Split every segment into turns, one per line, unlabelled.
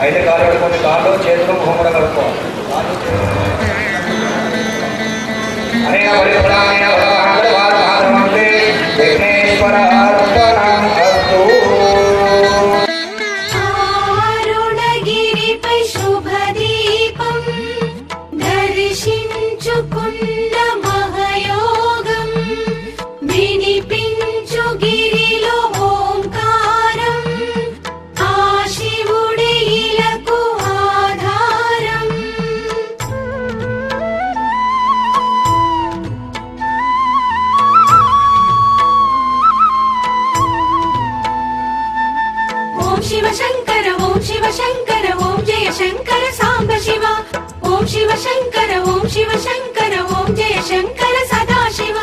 ఐదు కాలు పెట్టుకొని కాళ్ళు చేతులు ముఖం కూడా కలుపుకోవాలి.
అరుణగిరిపై శుభదీపం దర్శించుకున్న మహయోగం వినిపించు గిరిలో ఓంకారం ఆ శివుడే ఇలకు ఆధారం. ఓం శివ శంకర ఓం శివ శంకర ఓం జయ శంకర సాంబ శివ. ఓం శివ శంకర ఓం శివ శంకర ఓం జయ శంకర సదా శివ.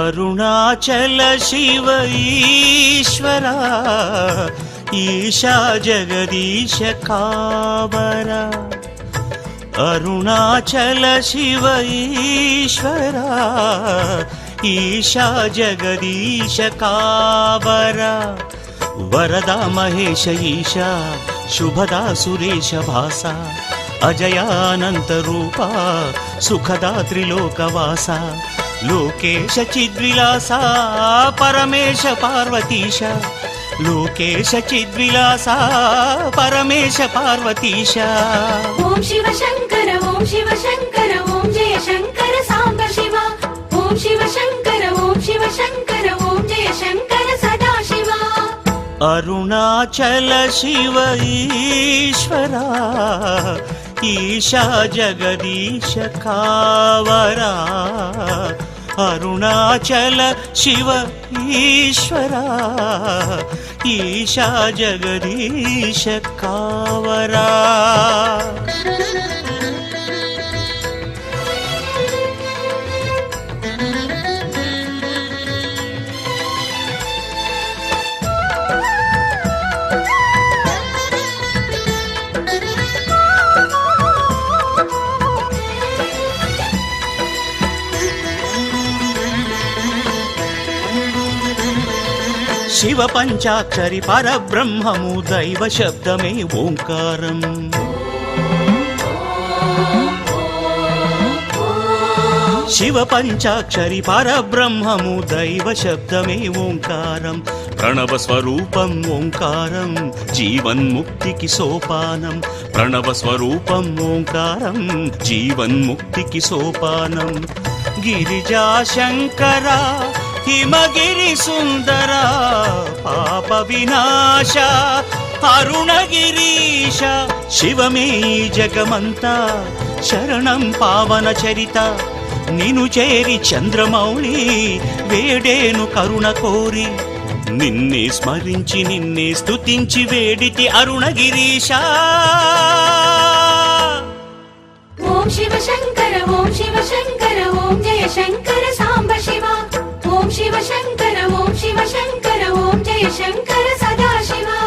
అరుణాచల శివ ఈశ్వరా ఈశా జగదీశ కావరా. అరుణాచల శివ ఈశ్వరా ఈశా జగదీశ కావరా. వరదా మహేశ ఈశా శుభదా సురేశ భాస అజయానంత రూప సుఖదా త్రిలోకవాస. లోకేశ చిద్విలాస పరమేశ పార్వతీశ. లోకేశ చిద్విలాస పరమేశ పార్వతీశ.
ఓం శివ శంకర ఓం శివ శంకర ఓం జయ శంకర సాంబ శివ. ఓం శివ శంకర ఓం శివ శంకర ఓం జయ శంకర సదా శివ.
అరుణాచల శివ ఈశ్వరా ఈశా జగదీశ కావరా. అరుణాచల శివ ఈశ్వరా ఈశా జగదీశ కావరా. శివ పంచాక్షరి పరబ్రహ్మము దైవ శబ్దమే ఓంకారం. శివ పంచాక్షరి పరబ్రహ్మము దైవ శబ్దమే ఓంకారం. ప్రణవ స్వరూపం ఓంకారం జీవన్ముక్తికి సోపానం. ప్రణవ స్వరూపం ఓంకారం జీవన్ముక్తికి సోపానం. గిరిజా శంకర హిమగిరి సుందర పాప వినాశ అరుణగిరీశ. శివమే జగమంతా శరణం పావన చరిత. నిను చేరి చంద్రమౌళి వేడేను కరుణ కోరి. నిన్నే స్మరించి నిన్నే స్తుతించి వేడితి అరుణగిరీశ.
ఓం శివ శంకర ఓం శివ శంకర ఓం జయ శంకర సాంబ శివ. ఓం శివ శంకర ఓం శివ శంకర शङ्कर सदाशिवा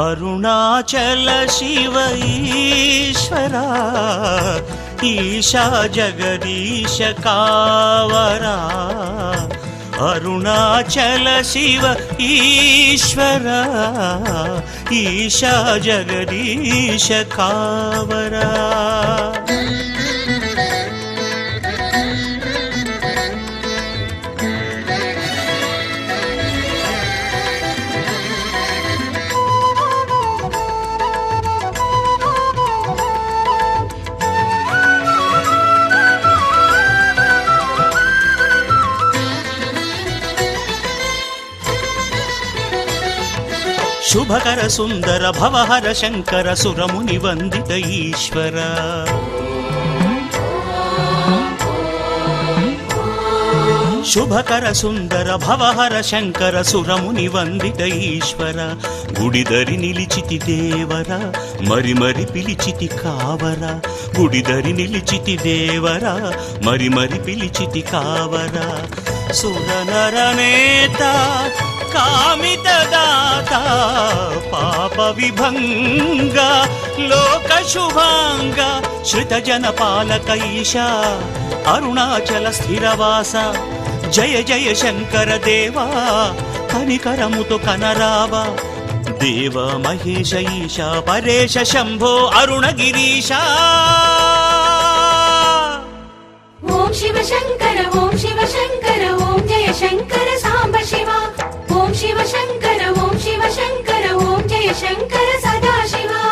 अरुणाचल शिव ईश्वरा ईशा जगदीश कावरा अरुणाचल शिव ईश्वरा ईशा जगदीश कावरा शुभकर सुंदर भवहर शंकर सुरमुनि वंदित ईश्वर शुभकर सुंदर भवहर शंकर सुरमुनि वंदित ईश्वर गुडिदरि निलिचिति देवर मरि मरि पिलिचिति कावर गुडिदरि निलिचिति देवर मरि मरि पिलिचिति कावर सुर नर नेता कामित दाता पाप विभंग लोक शुभांग श्रित जन पालक ईशा अरुणाचल स्थिरवास जय जय शंकर देवा कनिकरमुतो कनरावा देव महेश ईशा परेश शंभो अरुणगिरीशा
ओम शिव शंकर ओम शिव शंकर ओम जय शंकर सांब शिवा ओम शिव शंकर ओम शिव शंकर ओम जय शंकर सदाशिवा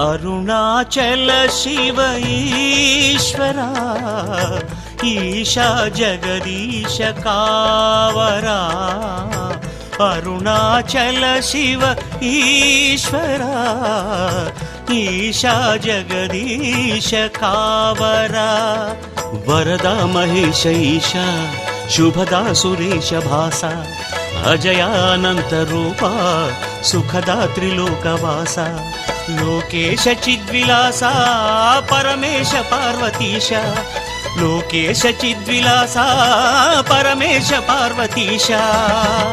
अरुणाचल शिव ईश्वरा ईशा जगदीश कावरा अरुणाचल शिव ईश्वरा ईशा जगदीश कावरा वरदा महेश ईशा शुभदा सुरेश भासा अजयानंत रूपा सुखदा त्रिलोकवासा लोकेश चिद्विलासा परमेश पार्वतीशा लोकेश चिद्विलासा परमेश पार्वतीशा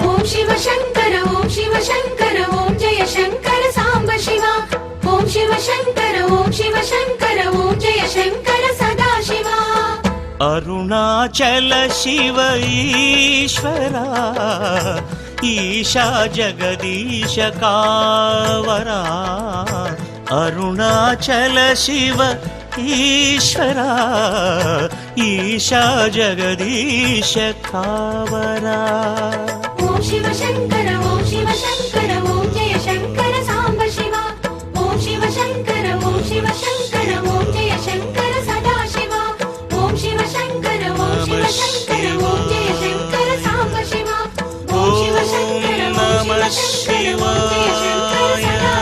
ओम शिव शंकर ओम शिव शंकर ओम जय शंकर सांब शिवा ओम शिव शंकर ओम शिव शंकर ओम जय शंकर सदाशिवा
अरुणाचल शिव ईश्वरा ईशा जगदीश कावरा अरुणाचल शिव ईश्वरा ईशा जगदीश कावरा
ओम शिव शंकर ओम शिव शंकर ओम जय शंकर सांब शिवा ओम शिव शंकर ओम शिव शंकर ओम जय शंकर सदाशिवा ओम शिव शंकर ओम शिव शंकर ओम जय शंकर सांब शिवा ओम शिव शंकर ओम शिव शंकर ओम जय शंकर सदाशिवा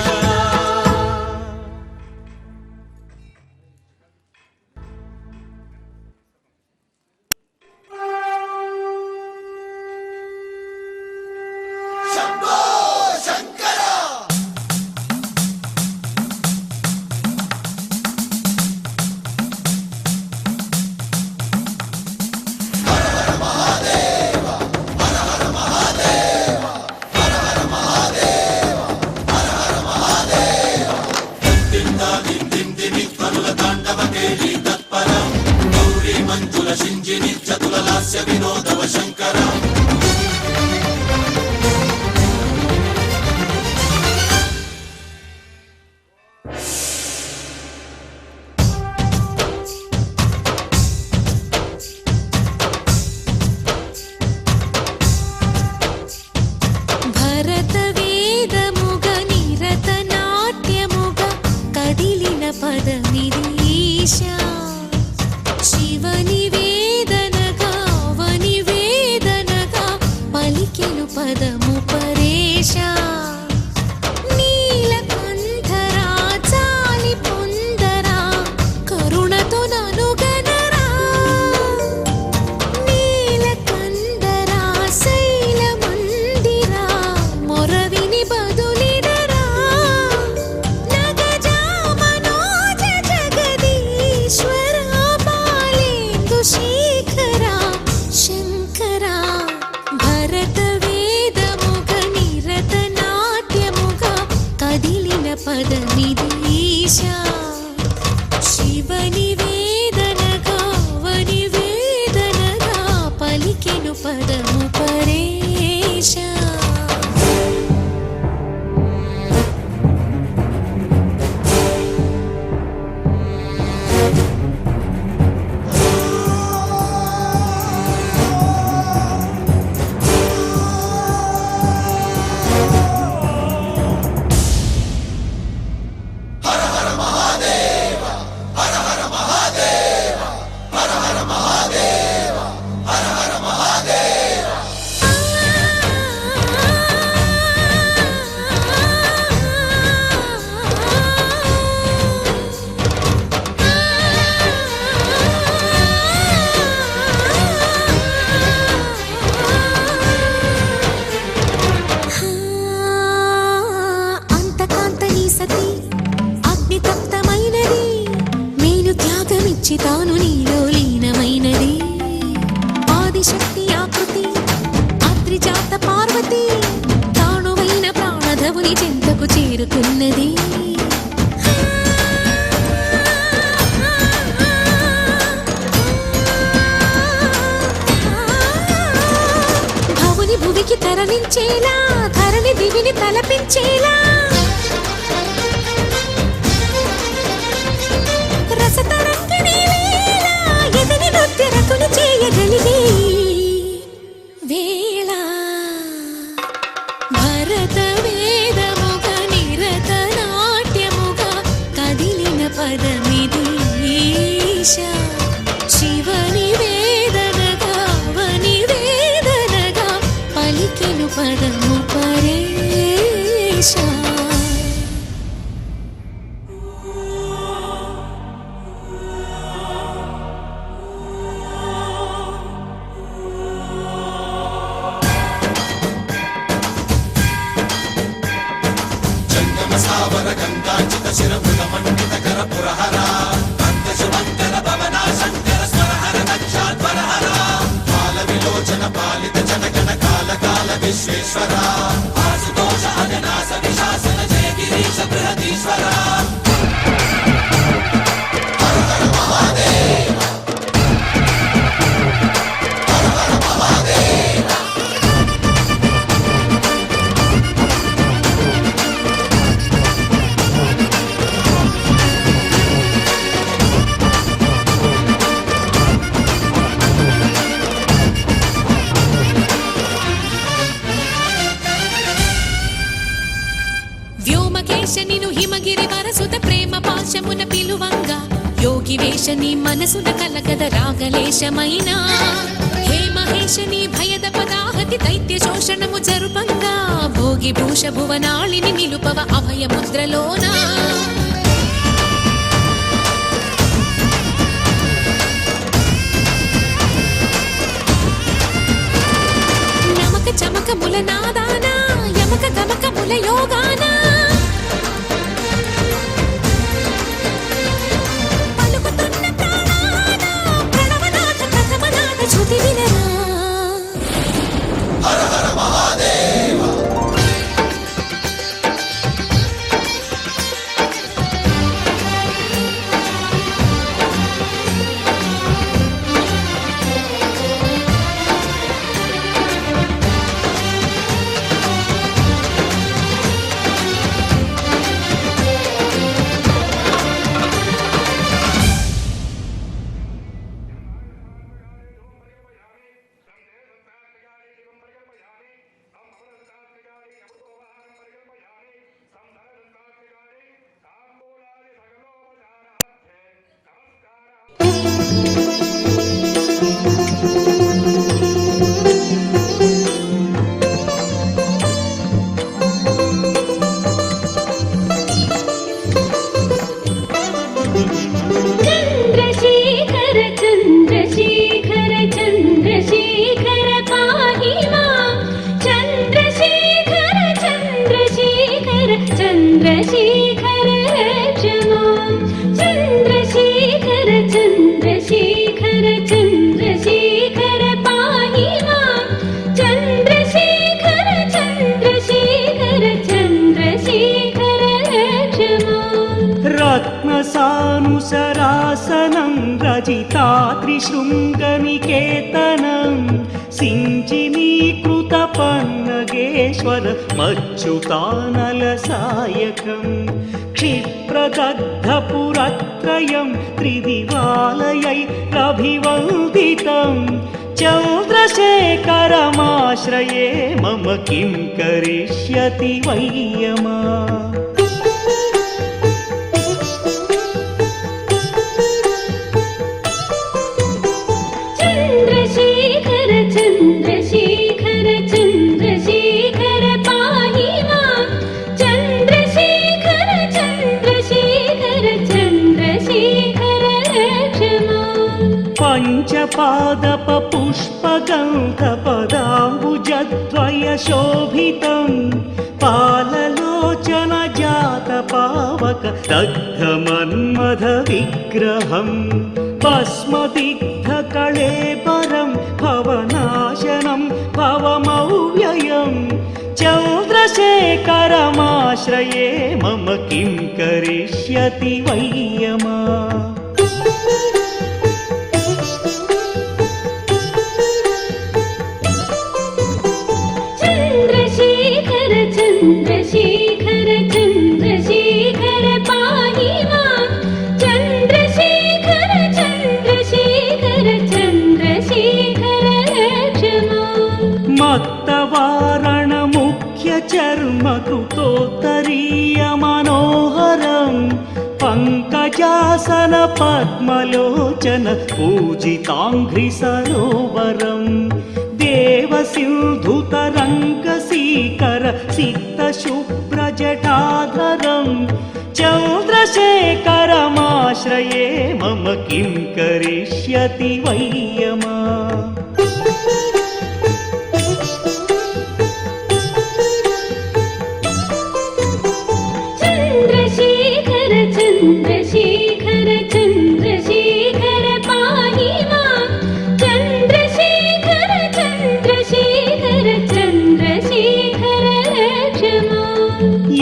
చేరుకున్నది. భవుని భువికి తరలించేలా, ధరణి దివిని తలపించేలా, రసతరంగిణి వేళ ఎదని నృత్య రతులు చేయగలిగే వేళ. భరత వేదముగ నిరత నాట్యముగా కదిలిన పదమిది ఈశ. శివని వేదనగా వని వేదనగా పలికెను పదము పరేశ. వ్యోమకేశనిను హిమగిరి వరసుత ప్రేమ పాశమున పిలువంగా, యోగి వేషని మనసున కలగద రాగలేశమైన. హే మహేశని భయద పదాహతి దైత్య శోషణము జరుపంగా, భోగి భూష భువనాళిని నిలుపవ అభయ ముద్రలోన. నమక చమకముల నాదాన, యమక గమకముల యోగాన, పలుకుతున్న ప్రాణాన ప్రణవనాథ ప్రథమనాథ శృతి వినరా. హర హర మహాదేవ.
రత్నసానుసరాసనం రజితాత్రిశృంగనికేతనం సించినీకృత పన్నగేశ్వర మచ్యుతానలసాయకం క్షిప్రదగ్ధపురత్రయం త్రిదివాలయైరభివందితం చంద్రశేఖరమాశ్రయే మమ కిం కరిష్యతి వయ్యమా. పంచపాదప పుష్పగంధ పదాంబుజద్వయ శోభితం పాలలోచన జాత పావక దగ్ధ మన్మథ విగ్రహం భస్మదిగ్ధ కళేబరం భవనాశనం భవమవ్యయం చంద్రశేఖరమాశ్రయే चन्द्रशेखरचन्द्रशेखरपाहिमाञ्चन्द्रशेखरचन्द्रशेखरचन्द्रशेखरक्षमा मम किं करिष्यति वै यमा
चन्द्रशेखर चन्द्रशेखर चन्द्रशेखर पाहि मां चन्द्रशेखर चन्द्रशेखर चन्द्रशेखर क्षमा
मत्तवारणमुख्यचर्मकृतोत्तरीयमनोहरं पङ्कजासन पद्मलोचन पूजिताङ्घ्रिसरोवरम् देवसिन्धुतरङ्गसीकर सिक्तशुभ्रजटाधरं चन्द्रशेखरमाश्रये मम किं करिष्यति वै यमा
चन्द्रशेखर चन्द्रशेखर चन्द्रशेखर पाहि मां चन्द्रशेखर चन्द्रशेखर चन्द्रशेखर क्षमा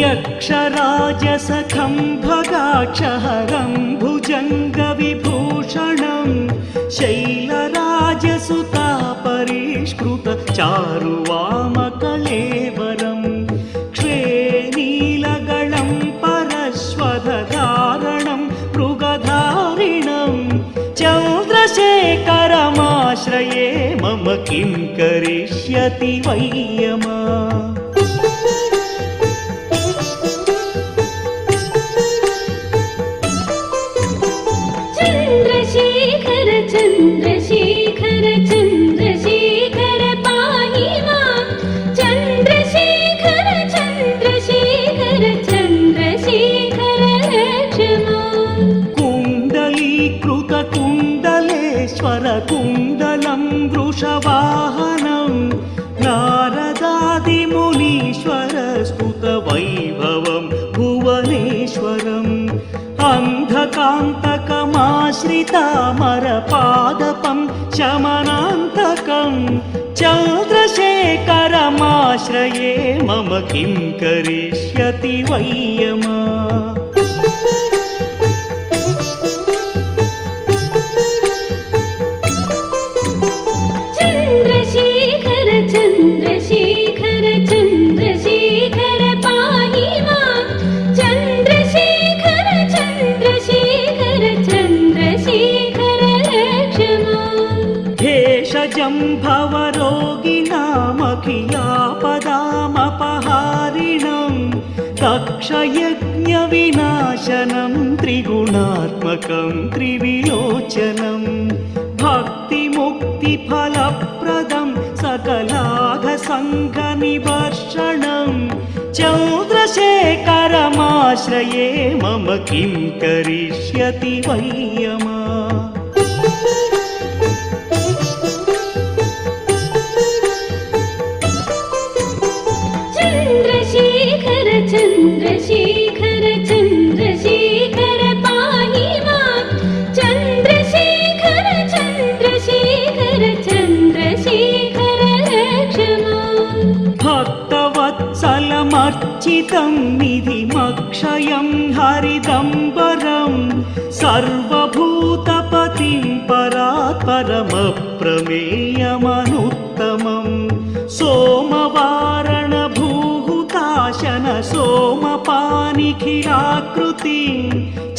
यक्षराजसखं भगाक्षहरं भुजङ्गविभूषणं शैलराजसुतापरिष्कृत चारुवामकलेवरं नीलगणं परश्वधारणं मृगधारिणं चन्द्रशेखरमाश्रये मम किं करिष्यति वै यमा
चन्द्रशेखर चन्द्रशेखर चन्द्रशेखर पाहि मां चन्द्रशेखर चन्द्रशेखर चन्द्रशेखर क्षमा
कुण्डलीकृतकुण्डलेश्वर कुण्डलं वृषवाहनं नारदादिमुनीश्वर स्तुतवैभवं भुवनेश्वरम् अन्धकान्तकमाश्रितामरपादपं शमनान्तकं चन्द्रशेखरमाश्रये मम किं करिष्यति वै यमा
चन्द्रशेखर चन्द्रशेखर चन्द्रशेखर पाहि मां चन्द्रशेखर चन्द्रशेखर चन्द्रशेखर क्षमा
भेषजं भवरोगिणामखिलापदामपहारिणं दक्षयज्ञविनाशनं त्रिगुणात्मकं त्रिविलोचनं भक्तिमुक्तिफलप्रदं सकलाघसङ्घनिवर्षणं चन्द्रशेखरमाश्रये मम किं करिष्यति वै यमा
चन्द्रशेखर चन्द्रशेखर चन्द्रशेखर पाहि मां चन्द्रशेखर चन्द्रशेखर चन्द्रशेखर क्षमा
भक्तवत्सलमर्चितं निधिमक्षयं हरिदम्बरं सर्वभूतपतिं परात्परमप्रमेयमनुत्तमं सोमवारणभूहुताशन सोमपानिखिलाकृतिं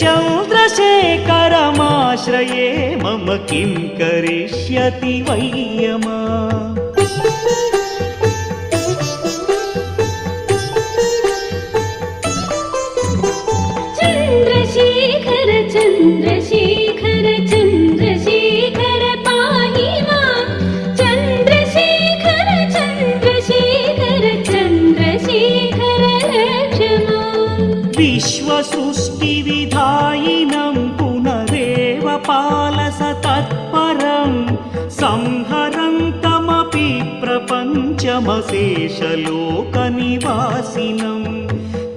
चन्द्रशेखरमाश्रये मम किं करिष्यति वै यमा
चन्द्रशेखर चन्द्रशेखर चन्द्रशेखर पाहि मां चन्द्रशेखर चन्द्रशेखर चन्द्रशेखर क्षमा
विश्वसृष्टिविधायिनं पुनरेव पालसतत्परं संहरन्तमपि प्रपञ्चमशेषलोकनिवासिनं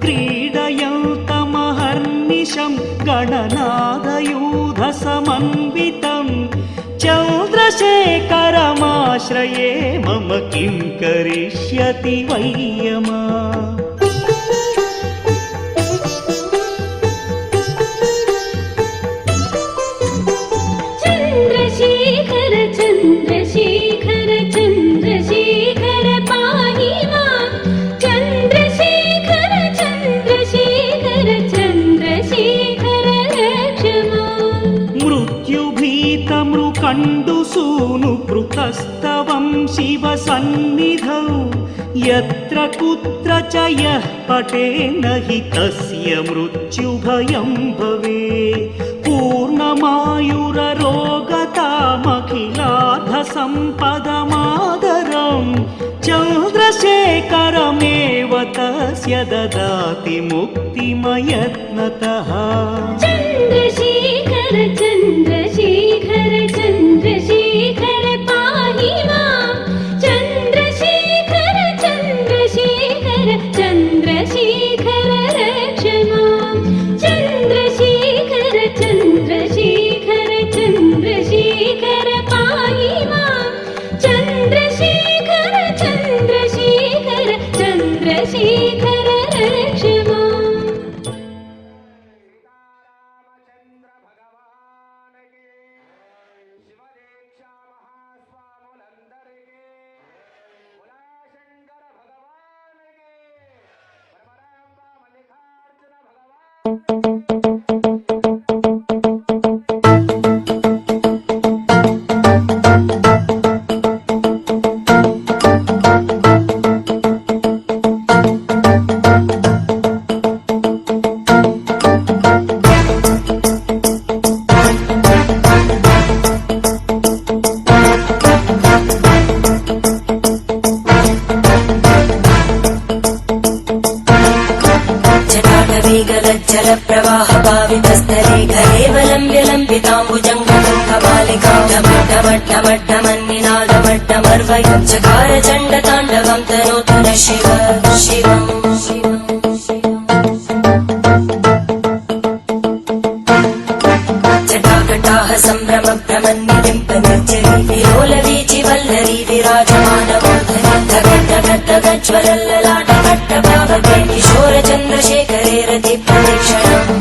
क्रीडयन्तमहर्निशं गणनादयूधसमन्वितं चन्द्रशेखरमाश्रये मम किं करिष्यति वै यमा खण्डुसूनु पृथस्तवं शिव सन्निधौ यत्र कुत्र च यः पठेन्न हि तस्य मृत्युभयं भवेत् पूर्णमायुररोगतामखिलार्धसम्पदमादरम् चन्द्रशेखरमेव तस्य ददाति मुक्तिमयत्नतः
चन्द्रशेखर चन्द्रशेखर चन्द्रशेखर पाहि मां चन्द्रशेखर चन्द्रशेखर चन्द्रशेखर रक्ष मां चन्द्रशेखर चन्द्रशेखर चन्द्रशेखर पाहि मां चन्द्रशेखर चन्द्रशेखर चन्द्रशेखर रक्ष मां
जलप्रवाहपावितस्थले घरेवलम्ब्य लम्बिताम्बुजङ्गमालिकां ढमड्ढमड्ढमड्ढमन्निनादमड्ढमर्वयं चकार चण्डताण्डवं तनोतु न शिव शिवम् जटाकटाः सम्भ्रमभ्रमन्निलिम्प निर्जरी विलोलवीचि वल्लरी विराजमानमूर्धनि धगद्धगद्धगज्ज्वलल्ललाटकट्टभावके किशोरचन्द्रशेखरे रति प्रदक्षिणम्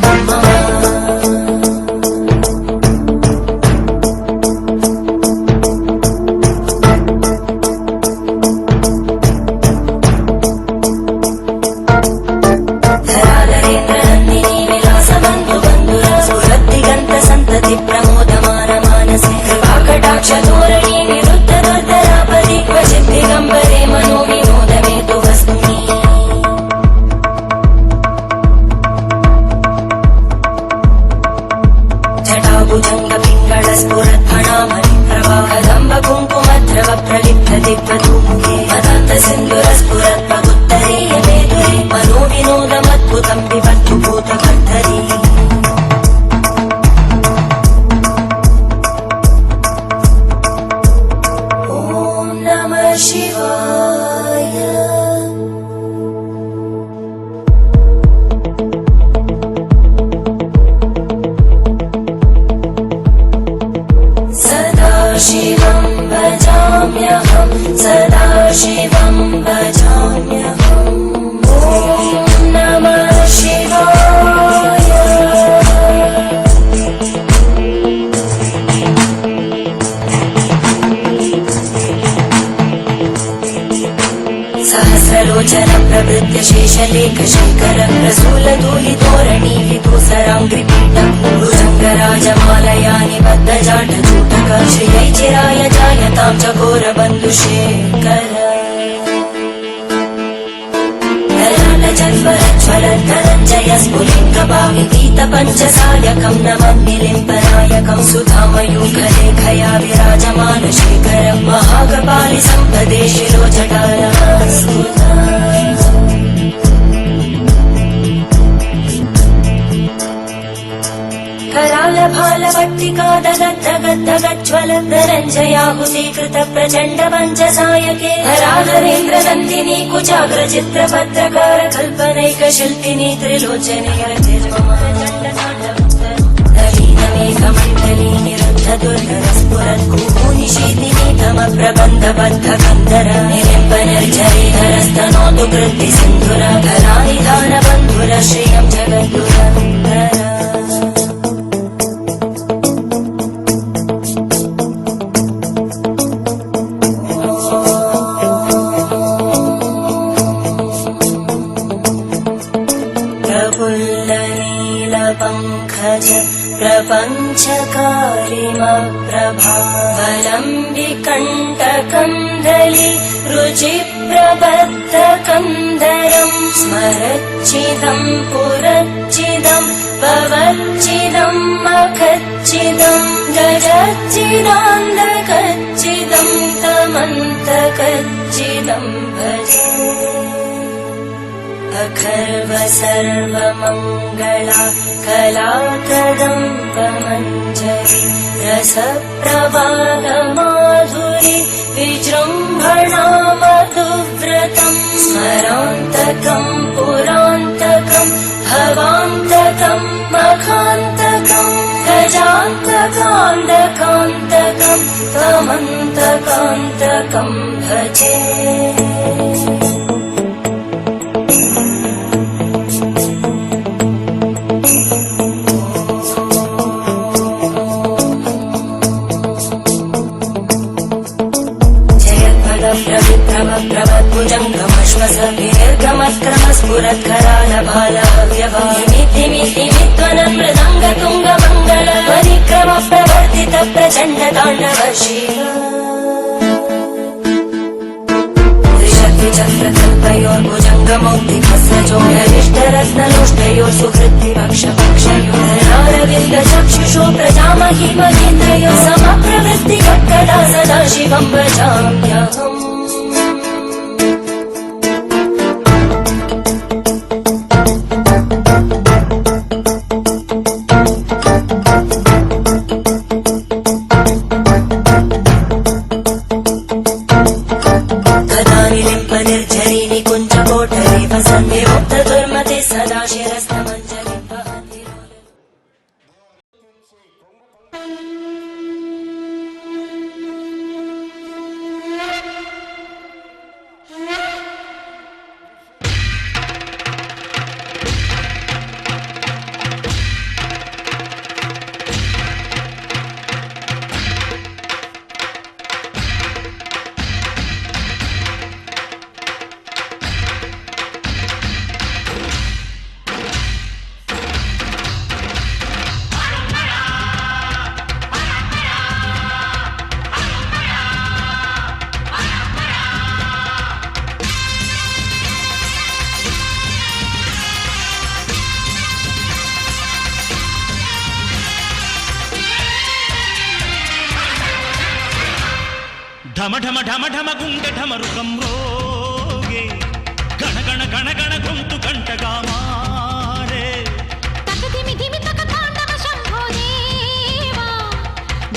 धराधरेन्द्रनन्दिनी विलासबन्धुबन्धुरा सुहृद्दिगन्त सन्तति प्रमोदमान मानसे कृपाकटाक्षधोरणी निरुद्ध दुर्धरापदि क्वचित् दिगम्बरे मनो विनोदमेतु वस्तुनि जटाभुजङ्गपिङ्गळस्फुरद्भणामणिप्रवाहदम्ब कुङ्कुमद्रव प्रलिप्तदिग्वधूमुखे मदन्तसिन्धुरस्फुरद्भगुत्तरीय मेदुरे मनो विनोदमद्भुतं विबद्धु भूतकर्धरी ॐ नमः शिवाय सदा शिवं भजाम्यहं सदा शिवं भजाम्यहम् ॐ नमः शिवाय सहस्रलोचन प्रवृत्य शेषलेखशेखर प्रसूलधूलितोरणी विदूसराङ्घ्रिपीठं भुजङ्गराजमालया निबद्धजाटचूटक श्रियै चिराय जायतां चकोरबन्धुशेखर ललाटजन्मरज्ज्वलद्धनञ्जय स्फुलिङ्गभावितीतपञ्चसायकं नमन्निलिम्पनायकं सुधामयूखलेखया विराजमानशेखरं महाकपालि सम्पदे शिरोजटालस्फुता करालभालवट्टिका दगद्धगद्धगज्ज्वलद्धनञ्जयाहुतीकृत प्रचण्ड पञ्चसायके हराधरेन्द्रनन्दिनी कुचाग्रचित्रपत्रकार कल्पनैकशिल्पिनी त्रिलोचने नवीनमेघमण्डली निरुद्ध दुर्धरस्फुरद्भूनिशीतिनी तमप्रबन्धबद्धकन्धर निलिम्बनिर्झरीधरस्तनोतु कृत्तिसिन्धुर धरानिधानबन्धुर श्रियं जगद्दुरन्धर प्रफुल्लनीलपङ्कज प्रपञ्चकारिमप्रभावलं विकण्टकन्दलि रुचिप्रबद्धकन्दरं स्मरच्चिदं पुरच्चिदं भवच्चिदं मखच्चिदं गजच्चिदान्धकच्चिदं तमन्तकच्चिदं भजे अखर्व सर्वमङ्गला कलाकदम्बमञ्जरी रसप्रवाहमाधुरी विजृम्भणा मधुव्रतं स्मरान्तकं पुरान्तकं भवान्तकं मखान्तकं गजान्तकान्तकान्तकं त्वमन्तकान्तकं भजे मृदङ्गतुङ्गमङ्गल परिक्रम प्रवर्तित प्रचण्ड ताण्डव शिव त्रिशक्तिचक्रकल्पयोर्भुजङ्गमौक्तिकस्रजोरिष्टरत्नलोष्टयोः सुहृद्विपक्षपक्षयोरविन्द चक्षुषो प्रजामहि महीन्द्रयोः समप्रवृत्तिकट्कटा सदा शिवं भजाम्यहम्
ఢమ ఢమ ఢమ ఢమ గుండె ఢమరుకం రోగే గణ గణ గణ గణ గొంతు గంటగా మారే
తకదిమి దిమి తక తాండవ శంభో దేవా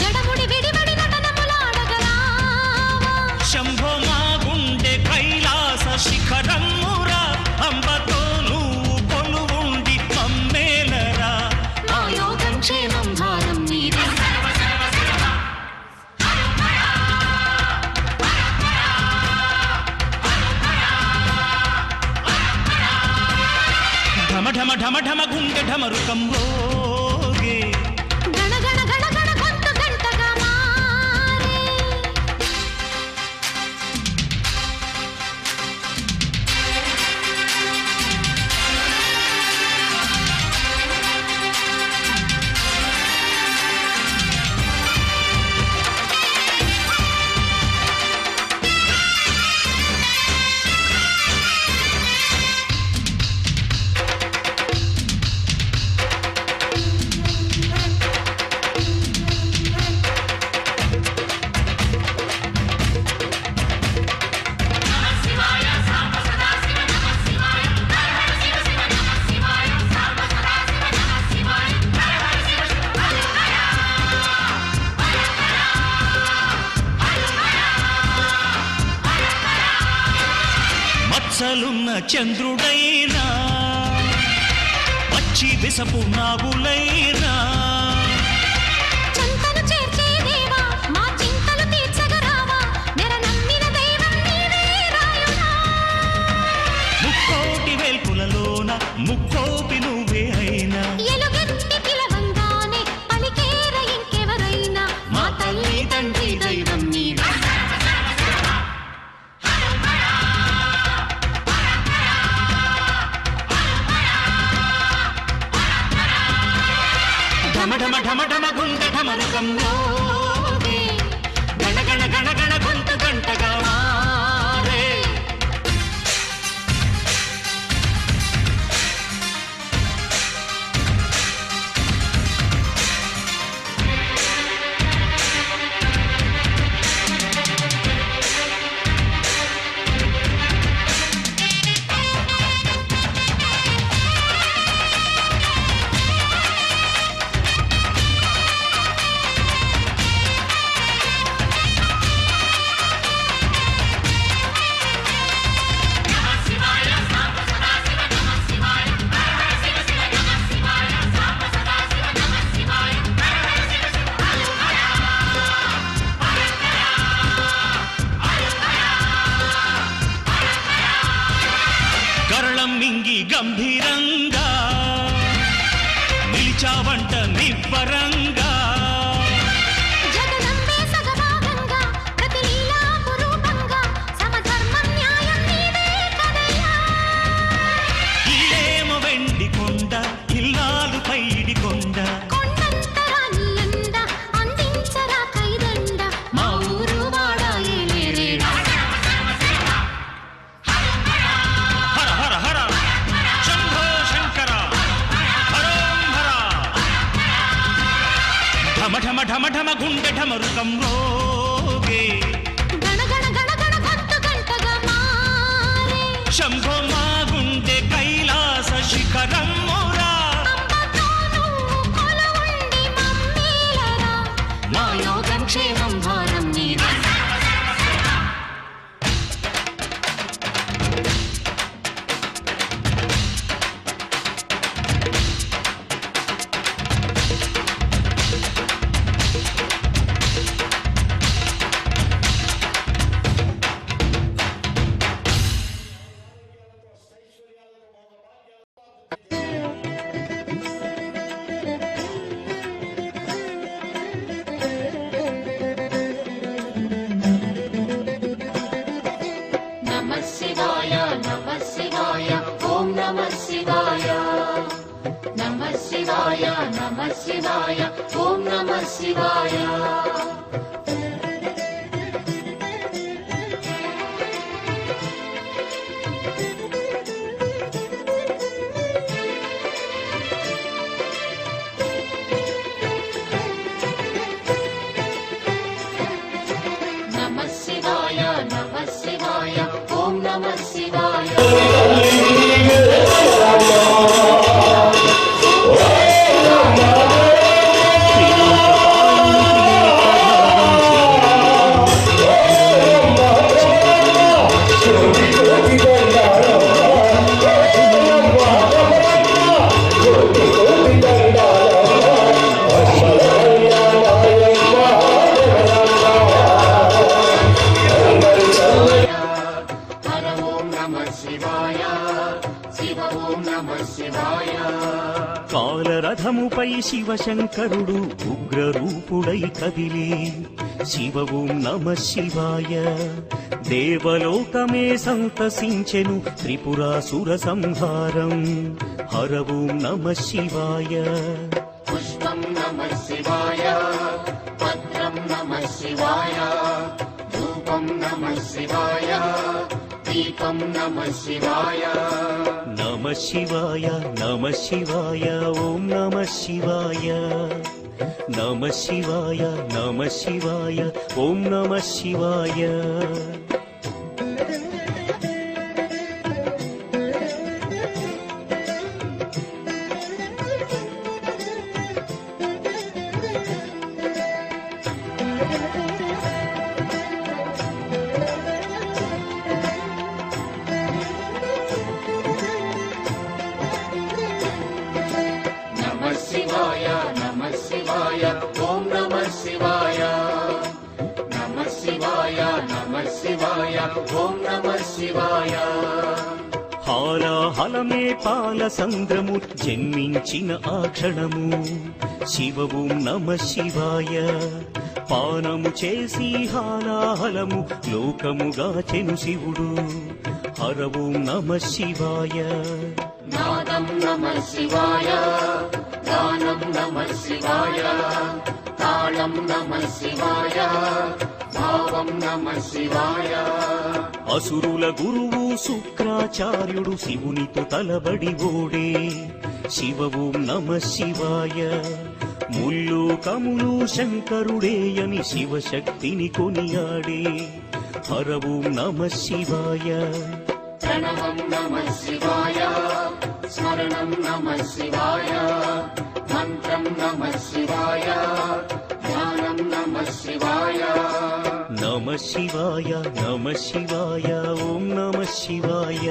జడముడి విడివడి నటనములాడగరావా
శంభో మా గుండె కైలాస శిఖరమురా అంబతో నువ్వు కొలువుండి మమ్మేలరా
మా యోగం క్షేమం భారం నీదే
ఢమ ఢమ ఢమ ఢమ గుండె ఢమరుకం రోగే
గణ గణ గణ గణ గొంతు గంటగా మారే
మచ్చలున్న చంద్రుడైనా పచ్చి విసపు నాగులైనా
చంతను చేర్చే దేవా మా చింతలు తీర్చగరావా నెర నమ్మిన దైవం నీవే రాయుడా
ముక్కోటి వేల్పులలోన ముక్కోపి నువ్వే అయినా
ఎలుగెత్తి పిలవంగానే పలికేర ఇంకెవరైనా మా తల్లి తండ్రి దైవం నీవే
రుకంలోగే గణగణ గణగణ గొంతు గంటగా మారే మింగి గంభీరంగా నిలిచావంట నిబ్బరంగా
జగదంబే సగభాగంగా ప్రతి లీలా పురూపంగా సమధర్మం న్యాయం నీదే కదయ్యా
ఇల్లేమ వెండి కొండ ఇల్లాలు పైడి కొండ
కొండంతరా నీ అండ అందించరా కైదండ మా ఊరు వాడా ఏలేరేరా
హర హర హర శంభో శంకర హరోం హర ఢమ ఢమ ఢమ ఢమ గుండె ఢమరుకం రోగే
గణ గణ గణ గణ గొంతు గంటగా మారే
శంభో మా గుండె కైలాస శిఖరం మోరా
అంబతో నువ్వు కొలువుండి మమ్మీలరా మా యోగం క్షేమం భారం నీదే నమః శివాయ ఓం నమః శివాయ నమః శివాయ ఓం నమః శివాయ నమః శివాయ ఓం నమః శివాయ హర ఓం నమః శివాయ శివ ఓం నమః శివాయ
కాలరథముపై శివశంకరుడు ఉగ్రరూపుడై కదిలి శివ ఓం నమః శివాయ దేవలోకమే సంతసించెను త్రిపురాసుర సంహారం హర ఓం నమః శివాయ
పుష్పం నమః శివాయ పత్రం నమః శివాయ ధూపం నమః శివాయ దీపం నమః శివాయ
నమః శివాయ నమః శివాయ ఓం నమః శివాయ నమః శివాయ నమః శివాయ ఓం నమః శివాయ
నమః శివాయ ఓం నమః శివాయ నమః శివాయ ఓం నమః శివాయ
హాలాహలమే పాల సంద్రము జన్మించిన ఆ క్షణము శివ ఓం నమః శివాయ పానము చేసి హాలాహలము లోకముగాచెను శివుడు హర ఓం నమః శివాయ
నాదం నమః శివాయ గానం నమః శివాయ
బాళం నమః శివాయ భావం నమః శివాయ
అసురుల గురువు శుక్రాచార్యుడు శివునితో తలబడి ఓడే శివ ఓం నమ శివాయ ముల్లోకములు శంకరుడేయని శివశక్తిని కొనియాడే హర ఓం నమ శివాయ
ప్రణవం నమః శివాయ స్మరణం నమః శివాయ మంత్రం నమః శివాయ ధ్యానం నమః శివాయ
నమ శివాయ నమ శివాయ ఓం నమ శివాయ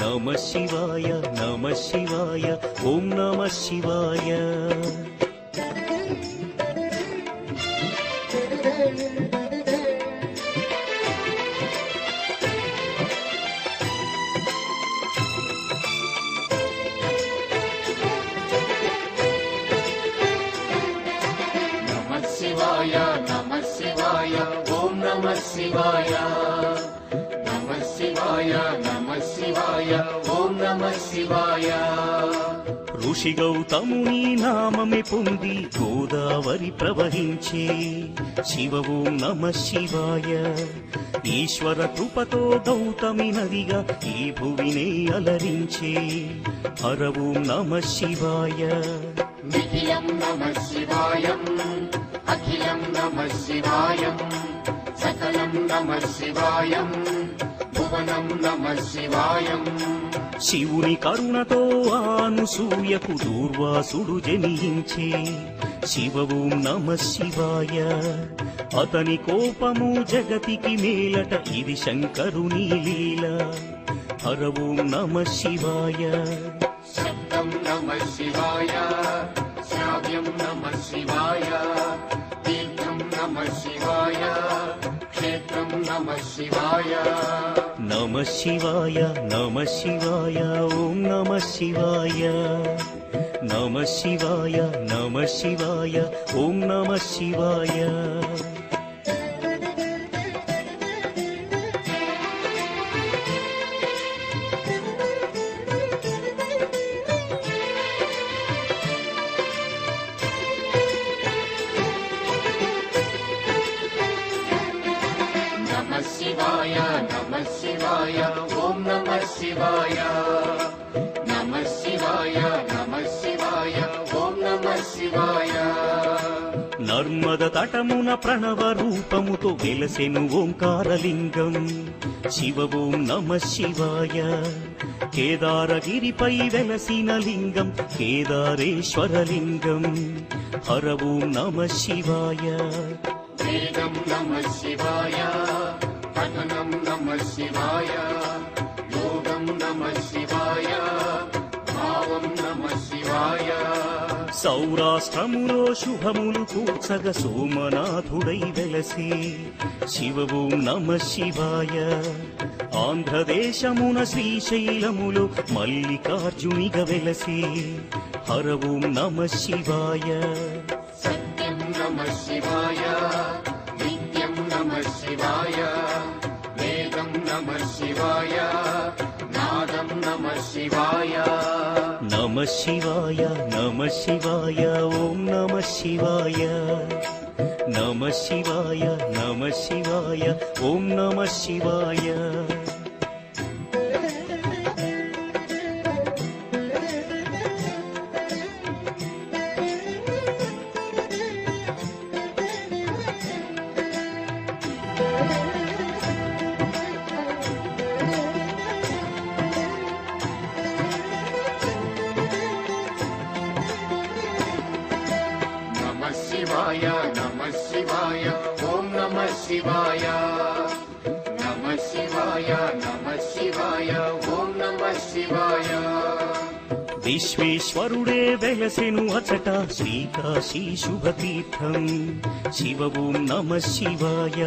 నమ శివాయ నమ శివాయ ఓం నమ శివాయ
నమః శివాయ నమః శివాయ ఓం నమః శివాయ నమః శివాయ నమః శివాయ ఓం నమః శివాయ
ఋషి గౌతముని నామమే పొంది గోదావరి ప్రవహించే శివ ఓం నమ శివాయ ఈశ్వర కృపతో గౌతమి నదిగా ఈ భువినే అలరించే హర ఓం నమ శివాయ
నిఖిలం నమః శివాయం అఖిలం నమః శివాయం సకలం నమః శివాయం భువనం నమః శివాయం
శివుని కరుణతో ఆనుసూయకు దూర్వాసుడు జనించే శివ ఓం నమ శివాయ అతని కోపము జగతికి మేలట ఇది శంకరుని లీల హర ఓం నమ శివాయ
శబ్దం నమః శివాయ శ్రావ్యం నమః శివాయ తీర్థం నమః శివాయ క్షేత్రం నమః శివాయ
నమ శివాయ నమ శివాయ ఓం నమ శివాయ నమ శివాయ నమ శివాయ ఓం నమ శివాయ
నమః శివాయ నమః శివాయ ఓం నమః శివాయ నమః శివాయ నమః శివాయ ఓం నమః శివాయ
నర్మద తటమున ప్రణవ రూపముతో వెలసెను ఓంకారలింగం శివ ఓం నమ శివాయ కేదారగిరిపై వెలసిన లింగం కేదారేశ్వరలింగం హర ఓం నమ శివాయ
వేదం నమః శివాయ పఠనం నమః శివాయ యోగం నమః శివాయ భావం నమః శివాయ
సౌరాష్ట్రములో శుభములు కూర్చగ సోమనాథుడై వెలసే శివ ఓం నమ శివాయ ఆంధ్రదేశమున శ్రీశైలములో మల్లికార్జునిగా వెలసే హర ఓం నమ శివాయ
సత్యం నమః శివాయ నిత్యం నమః శివాయ వేదం నమః శివాయ నాదం నమః శివాయ
నమ శివాయ నమ శివాయ ఓం నమ శివాయ నమ శివాయ నమ శివాయ ఓం నమ శివాయ
నమః శివాయ నమః శివాయ ఓం నమః శివాయ నమః శివాయ నమః శివాయ ఓం నమః శివాయ
విశ్వేశ్వరుడే వెలసెను అచట శ్రీకాశీ శుభతీర్థం శివ ఓం నమ శివాయ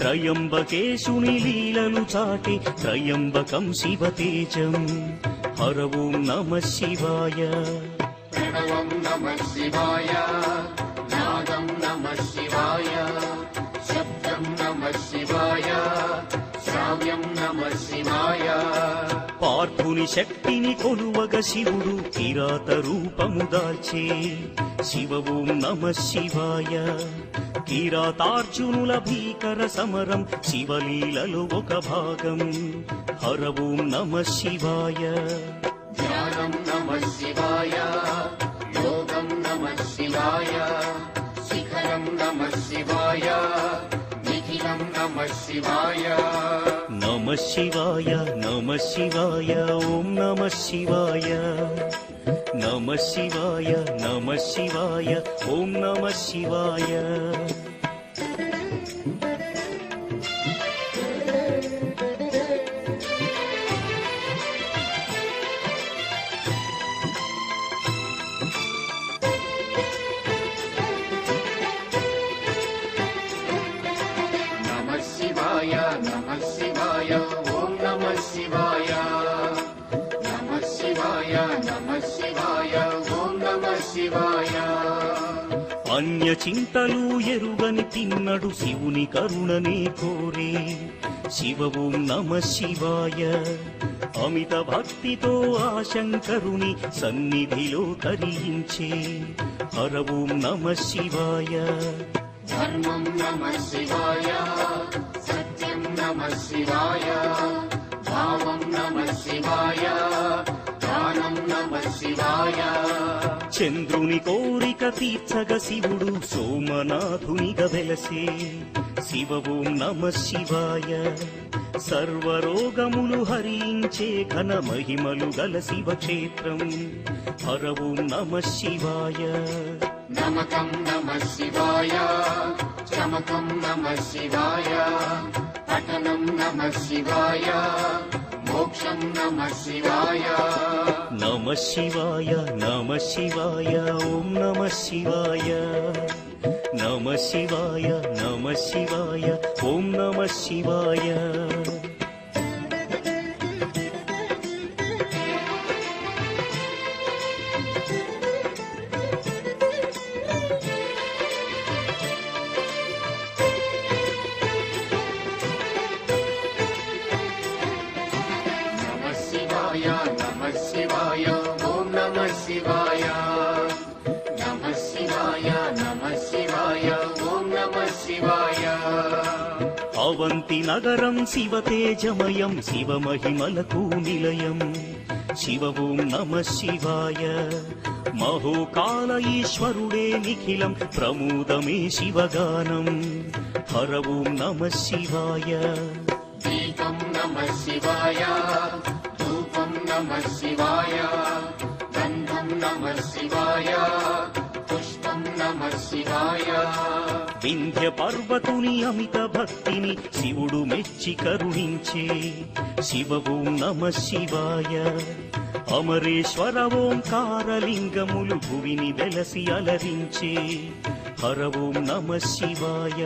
త్రయంబకేశుని లీలలు చాటి త్రయంబకం శివతేజం హర ఓం నమ శివాయ
ప్రణవం నమః శివాయ నాదం నమః శివాయ శబ్దం నమః శివాయ శ్రావ్యం నమః శివాయ
పార్థుని శక్తిని కొలువగ శివుడు కిరాత రూపము దాల్చే శివ ఓం నమ శివాయ. కిరాతార్జునుల భీకర సమరం శివలీలలో ఒక భాగం. హర ఓం నమ శివాయ.
ధ్యానం నమః శివాయ, యోగం నమః శివాయ, శిఖరం నమః శివాయ, నిఖిలం నమః శివాయ.
నమ శివాయ నమ శివాయ ఓం నమ శివాయ. నమ శివాయ నమ శివాయ ఓం నమ శివాయ.
నమః శివాయ నమః శివాయ ఓం నమః శివాయ. నమః శివాయ నమః శివాయ ఓం నమః శివాయ.
అన్య చింతలు ఎరుగని తిన్నడు శివుని కరుణనే కోరే శివ ఓం నమ శివాయ. అమిత భక్తితో ఆ శంకరుని సన్నిధిలో తరించే హర ఓం నమ శివాయ.
ధర్మం నమః శివాయ, సత్యం నమః శివాయ, భావం నమః శివాయ, దానం నమః శివాయ.
చంద్రుని కోరిక తీర్చగ శివుడు సోమనాథునిగా వెలసే శివ ఓం నమ శివాయ. సర్వరోగములు హరించే ఘన మహిమలు గల శివక్షేత్రం హర ఓం నమ శివాయ.
నమకం నమః శివాయ, చమకం నమః శివాయ, పఠనం నమః శివాయ, మోక్షం నమః శివాయ.
నమ శివాయ నమ శివాయ ఓం నమ శివాయ. నమ శివాయ నమ శివాయ ఓం నమ శివాయ.
నమః శివాయ నమః శివాయ ఓం నమః శివాయ. నమః శివాయ నమః శివాయ ఓం నమః శివాయ.
అవంతి నగరం శివ తేజమయం శివ మహిమలకు నిలయం శివ ఓం నమ శివాయ. మహోకాల ఈశ్వరుడే నిఖిలం ప్రమోదమే శివగానం హర ఓం నమ శివాయ.
దీపం నమః శివాయ, ధూపం నమః శివాయ, గంధం నమః శివాయ, పుష్పం నమః శివాయ.
వింధ్య పర్వతుని అమిత భక్తిని శివుడు మెచ్చి కరుణించే శివ ఓం నమ శివాయ. అమరేశ్వర ఓంకారలింగములు భువిని వెలసి అలరించే హర ఓం నమ శివాయ.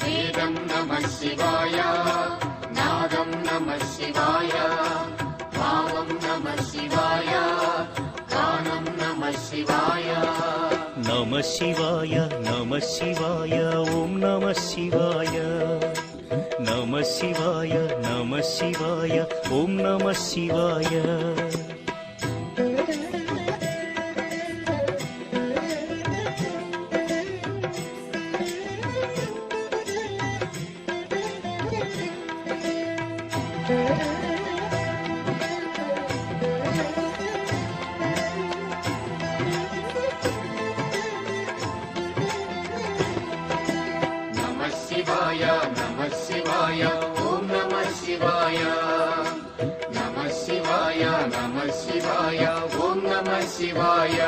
వేదం నమః శివాయ, నాదం నమః శివాయ, భావం నమః శివాయ, గానం నమః శివాయ.
నమ శివాయ నమ శివాయ ఓం నమ శివాయ. నమ శివాయ నమ శివాయ ఓం నమ శివాయ.
నమః శివాయ నమః శివాయ ఓం నమః శివాయ. నమః శివాయ నమః శివాయ ఓం నమః శివాయ.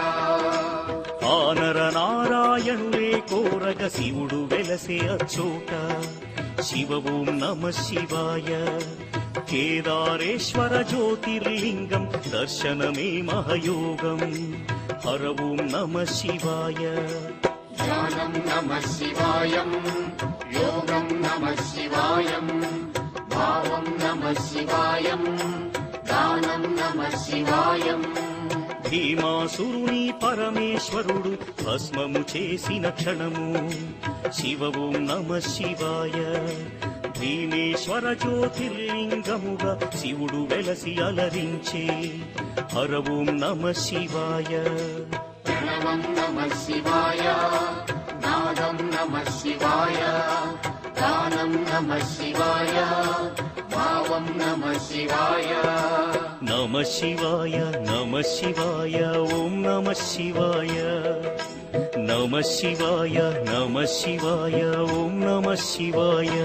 ఆనర నారాయణులే కోరగ శివుడు వెలసే అచ్చోట శివ ఓం నమ శివాయ. కేదారేశ్వర జ్యోతిర్లింగం దర్శనమే మహయోగం హర ఓం నమ శివాయ.
ధ్యానం నమః శివాయం, యోగం నమః శివాయం, భావం నమః శివాయం, దానం నమః శివాయం.
భీమాసురుని పరమేశ్వరుడు భస్మము చేసిన క్షణము శివ ఓం నమ శివాయ. భీమేశ్వర జ్యోతిర్లింగముగా శివుడు వెలసి అలరించే హర ఓం నమ శివాయ.
ప్రణవం నమః శివాయ, నాదం నమః శివాయ, గానం నమః శివాయ, భావం నమః శివాయ.
నమ శివాయ నమ శివాయ ఓం నమ శివాయ. నమ శివాయ నమ శివాయ ఓం నమ శివాయ.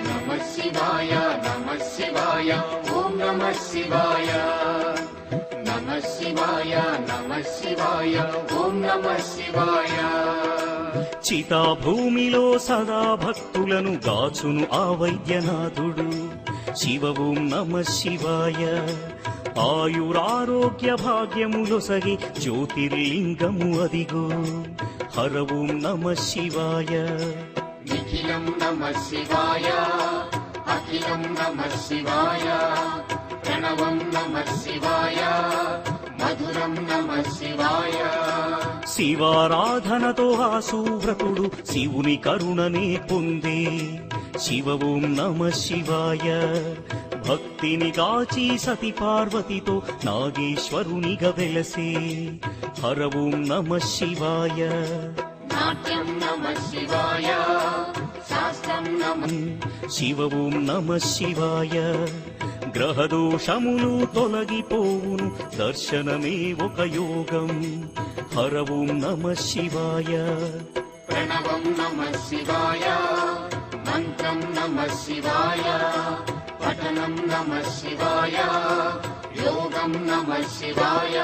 నమః శివాయ నమః శివాయ ఓం నమః శివాయ. నమః శివాయ నమః శివాయ ఓం నమః శివాయ.
చితాభూమిలో సదా భక్తులను గాచును ఆ వైద్యనాథుడు శివ ఓం నమ శివాయ. ఆయురారోగ్య భాగ్యములొసగి జ్యోతిర్లింగము అదిగో హర ఓం నమ శివాయ.
నిఖిలం నమః శివాయ, అఖిలం నమః శివాయ, ప్రణవం నమః శివాయ, మధురం నమః శివాయ.
శివారాధనతో ఆ సువ్రతుడు శివుని కరుణనే పొందే శివ ఓం నమ శివాయ. భక్తిని కాచి సతి పార్వతితో నాగేశ్వరునిగా వెలసే హర ఓం నమ శివాయ.
నాట్యం నమః శివాయ, శాస్త్రం నమః
శివ ఓం నమ శివాయ. గ్రహదోషములు తొలగిపోవును దర్శనమే ఒక యోగం హర ఓం నమ శివాయ.
ప్రణవం నమః శివాయ, మంత్రం నమః శివాయ, పఠనం నమః శివాయ, యోగం నమః శివాయ.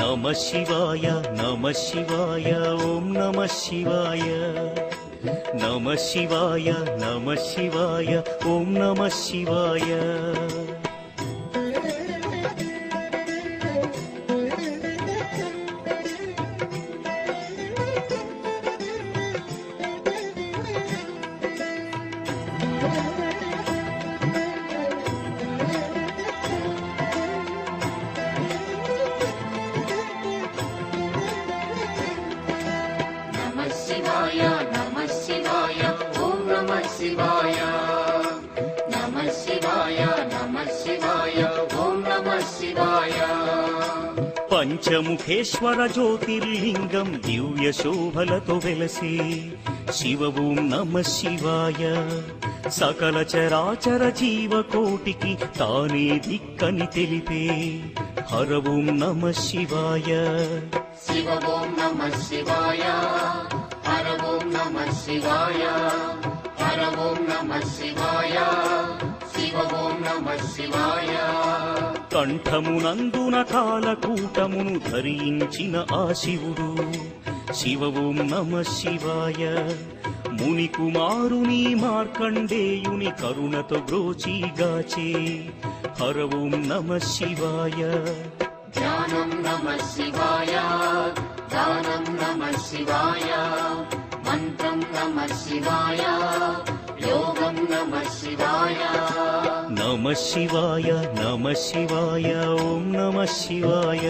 నమ శివాయ నమ శివాయ ఓం నమ శివాయ. నమ శివాయ నమ శివాయ ఓం నమ శివాయ.
నమః శివాయ నమః శివాయ ఓం నమః శివాయ. నమః శివాయ నమః శివాయ ఓం నమః శివాయ.
పంచముఖేశ్వర జ్యోతిర్లింగం దివ్య శోభలతో వెలసే శివ ఓం నమ శివాయ. సకల చరాచర జీవకోటికి తానే దిక్కని తెలిపే హర ఓం నమ శివాయ.
శివ ఓం నమః శివాయ, హర ఓం నమః శివాయ, హర ఓం నమః శివాయ, శివ ఓం నమః శివాయ.
కంఠమునందున కాలకూటమును ధరించిన ఆ శివుడు శివ ఓం నమ శివాయ. ముని కుమారుని మార్కండేయుని కరుణతో బ్రోచిగాచే హర ఓం నమ శివాయ.
ధ్యానం నమః శివాయ, గానం నమః శివాయ, మంత్రం నమః శివాయ, యోగం నమః శివాయ.
నమ శివాయ నమ శివాయ ఓం నమ శివాయ.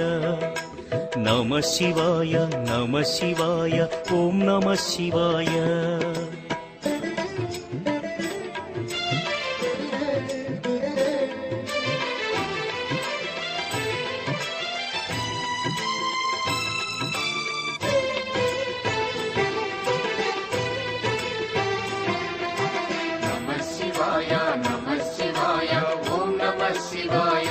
నమ శివాయ నమ శివాయ ఓం నమ శివాయ.
నమః శివాయ నమః శివాయ ఓం నమః శివాయ.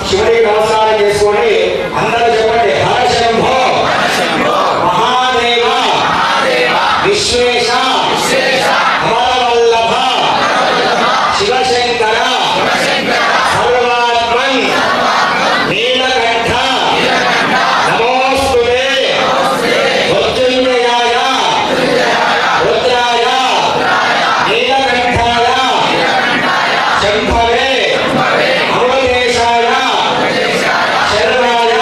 శివుడికి నమస్కారం చేసుకొని అందరూ చెప్పండి హర శంభో మహాదేవ విశ్వేశ అమరవల్లభ శివశంకర సర్వాత్మన్ నీలకంఠ నమోస్తుతే మృత్యుంజయాయ రుద్రాయ నీలకంఠాయ శంభవే అమృతేశాయ శరణాయ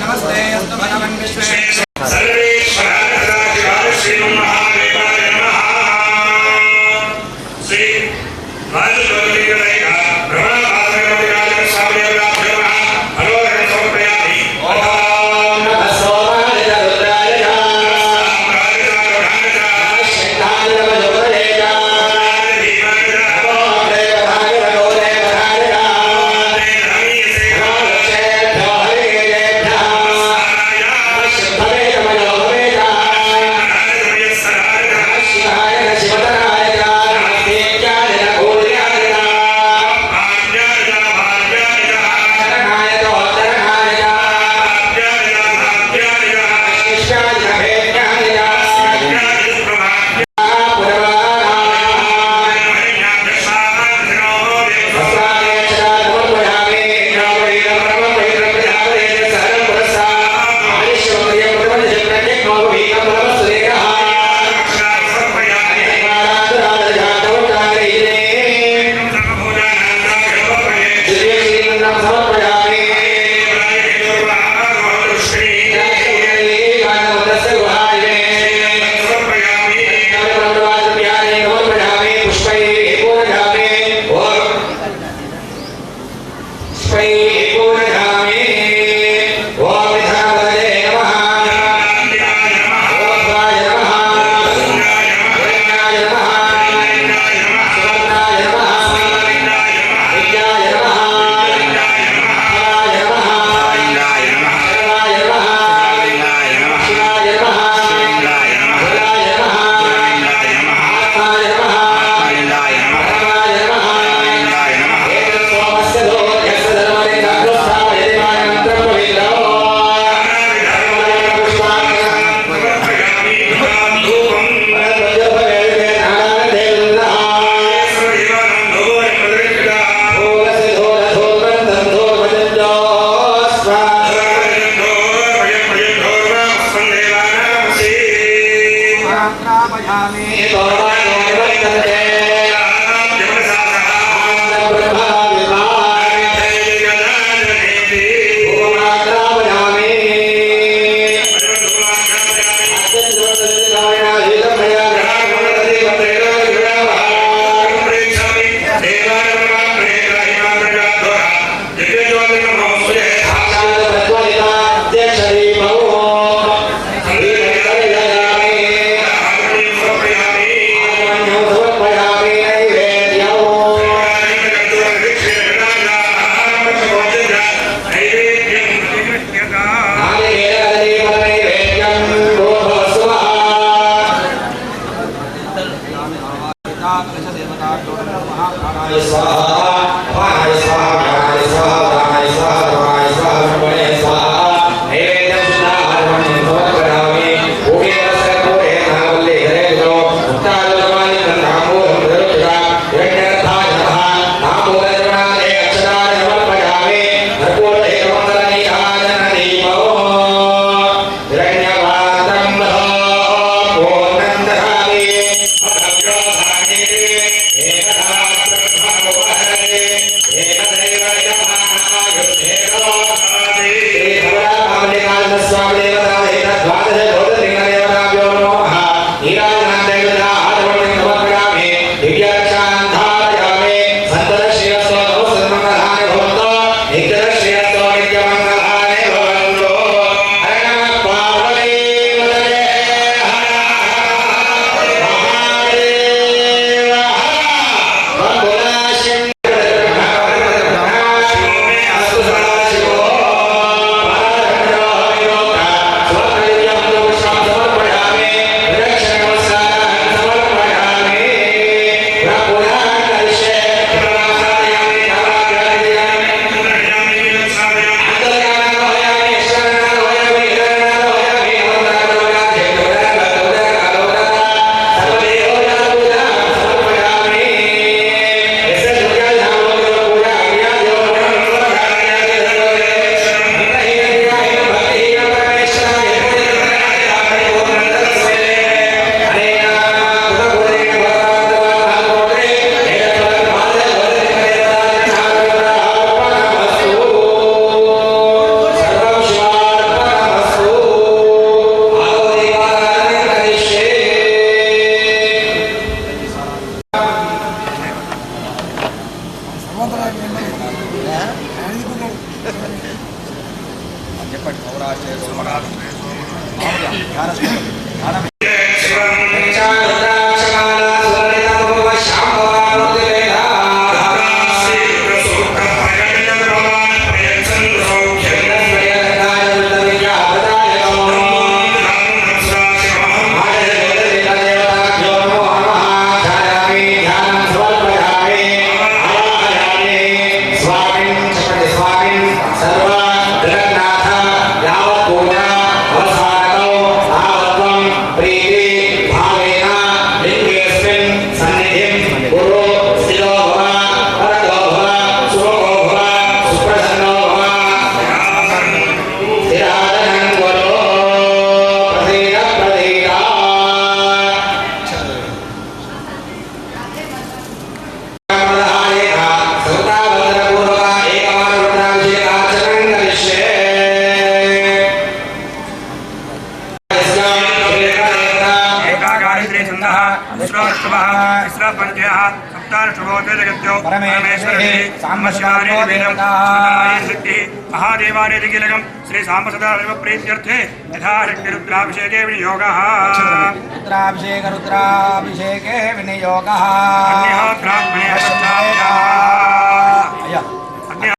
नमस्ते अस्तु भगवन् विश्वेश्वराय
सर्वेश्वराय श्री महादेवाय नमः श्री राजगोविंदनायक ब्रह्मवासगोविंदनायक स्वामीभ्यो नमः अलोकं समर्पयामि ओम नमः सोमाय रुद्राय
చెప్పండి సౌరాష్ట్ర
महादेवानेतिकीलकं श्री सांबसदाशिव प्रीत्यर्थे यथाशक्ति रुद्राभिषेके विनियोगः
रुद्राभिषेके विनियोगः
अन्यः ब्राह्मणे